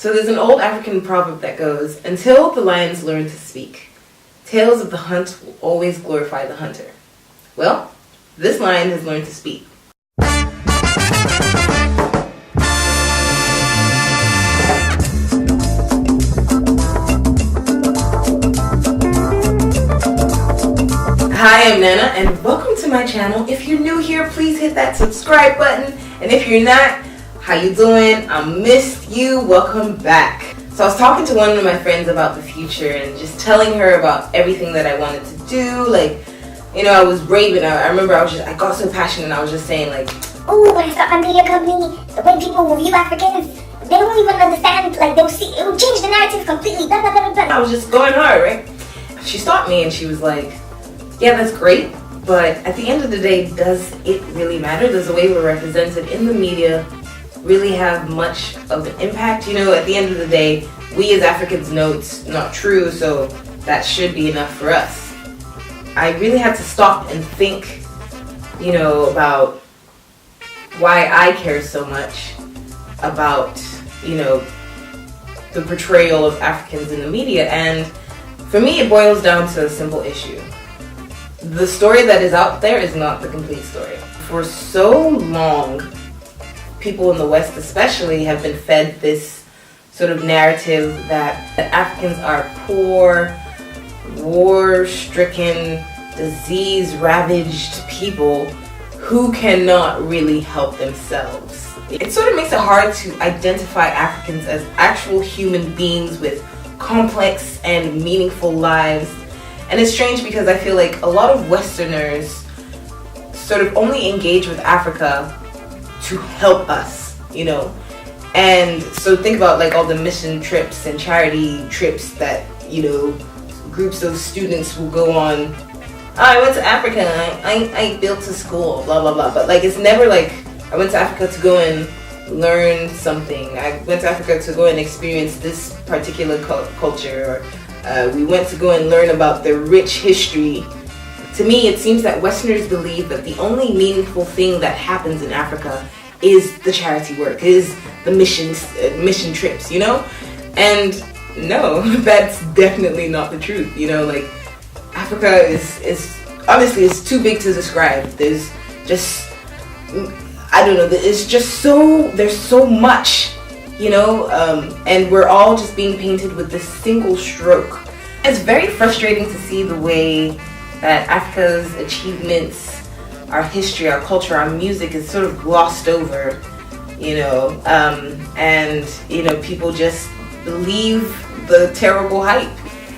So there's an old African proverb that goes, "Until the lions learn to speak, tales of the hunt will always glorify the hunter." Well, this lion has learned to speak. Hi, I'm Nana, and welcome to my channel. If you're new here, please hit that subscribe button, and if you're not, how you doing? I missed you. Welcome back. So I was talking to one of my friends about the future and just telling her about everything that I wanted to do. Like, you know, I was raving. I remember I got so passionate, and I was just saying like, oh, when I start my media company, the way people will view Africans, they won't even understand. Like, they'll see, it will change the narrative completely. Blah, blah, blah, blah. I was just going hard, right? She stopped me and she was like, yeah, that's great, but at the end of the day, does it really matter? Does the way we're represented in the media really have much of an impact? You know, at the end of the day, we as Africans know it's not true, so that should be enough for us. I really had to stop and think, you know, about why I care so much about, you know, the portrayal of Africans in the media. And for me, it boils down to a simple issue. The story that is out there is not the complete story. For so long, people in the West especially have been fed this sort of narrative that Africans are poor, war-stricken, disease-ravaged people who cannot really help themselves. It sort of makes it hard to identify Africans as actual human beings with complex and meaningful lives. And it's strange because I feel like a lot of Westerners sort of only engage with Africa to help us, you know. And so think about like all the mission trips and charity trips that, you know, groups of students will go on. I went to Africa, I built a school, blah, blah, blah. But like, it's never like, I went to Africa to go and learn something. I went to Africa to go and experience this particular culture, or we went to go and learn about their rich history. To me, it seems that Westerners believe that the only meaningful thing that happens in Africa is the charity work, is the mission trips, you know? And no, that's definitely not the truth, you know? Like, Africa is honestly, it's too big to describe. There's just, I don't know, it's just so, there's so much, you know, and we're all just being painted with this single stroke. It's very frustrating to see the way that Africa's achievements, our history, our culture, our music is sort of glossed over, you know, and, you know, people just believe the terrible hype.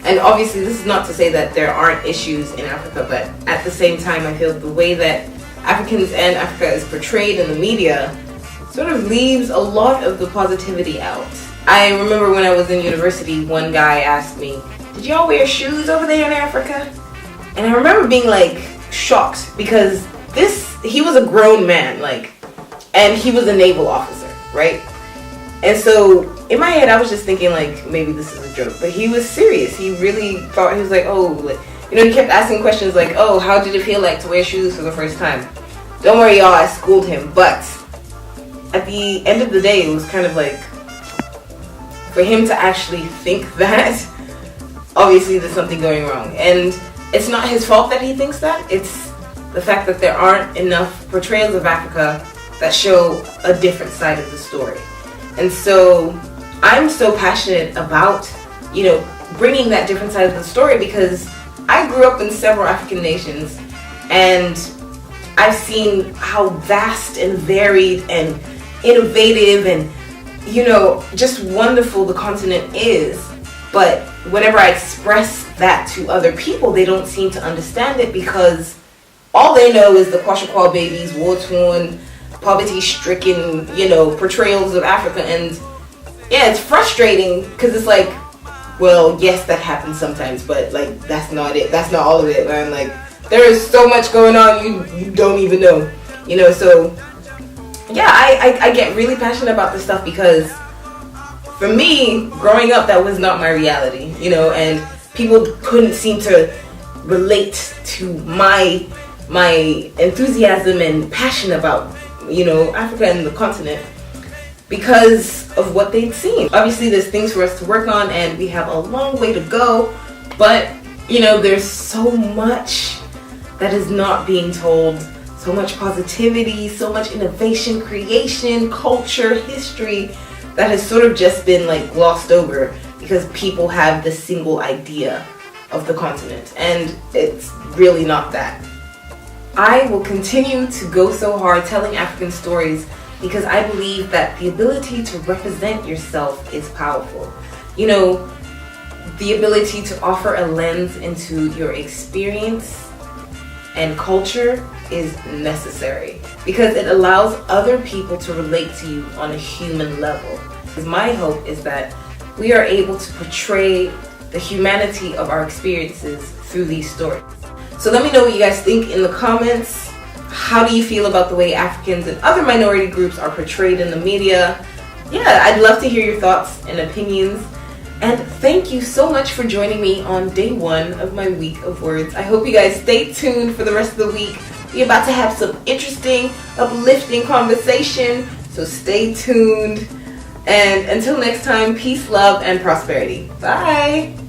And obviously this is not to say that there aren't issues in Africa, but at the same time, I feel the way that Africans and Africa is portrayed in the media sort of leaves a lot of the positivity out. I remember when I was in university, one guy asked me, did y'all wear shoes over there in Africa? And I remember being like shocked because he was a grown man, like, and he was a naval officer, right? And so in my head, I was just thinking like, maybe this is a joke, but he was serious. He really thought, he was like, oh, like, you know, he kept asking questions like, oh, how did it feel like to wear shoes for the first time? Don't worry, y'all, I schooled him. But at the end of the day, it was kind of like, for him to actually think that, obviously there's something going wrong. And it's not his fault that he thinks that. It's the fact that there aren't enough portrayals of Africa that show a different side of the story. And so I'm so passionate about, you know, bringing that different side of the story because I grew up in several African nations and I've seen how vast and varied and innovative and, you know, just wonderful the continent is. But whenever I express that to other people, they don't seem to understand it because all they know is the Kwashiorkor babies, war-torn, poverty-stricken, you know, portrayals of Africa. And yeah, it's frustrating because it's like, well, yes, that happens sometimes, but like, that's not it. That's not all of it, man. Like, there is so much going on you don't even know, you know. So yeah, I get really passionate about this stuff because for me, growing up, that was not my reality, you know, and people couldn't seem to relate to my enthusiasm and passion about, you know, Africa and the continent. because of what they'd seen. Obviously, there's things for us to work on and we have a long way to go, but you know, there's so much that is not being told, so much positivity, so much innovation, creation, culture, history that has sort of just been like glossed over because people have this single idea of the continent, and it's really not that. I will continue to go so hard telling African stories because I believe that the ability to represent yourself is powerful. You know, the ability to offer a lens into your experience and culture is necessary because it allows other people to relate to you on a human level. My hope is that we are able to portray the humanity of our experiences through these stories. So let me know what you guys think in the comments. How do you feel about the way Africans and other minority groups are portrayed in the media? Yeah, I'd love to hear your thoughts and opinions. And thank you so much for joining me on day 1 of my week of words. I hope you guys stay tuned for the rest of the week. We're about to have some interesting, uplifting conversation, so stay tuned. And until next time, peace, love, and prosperity. Bye!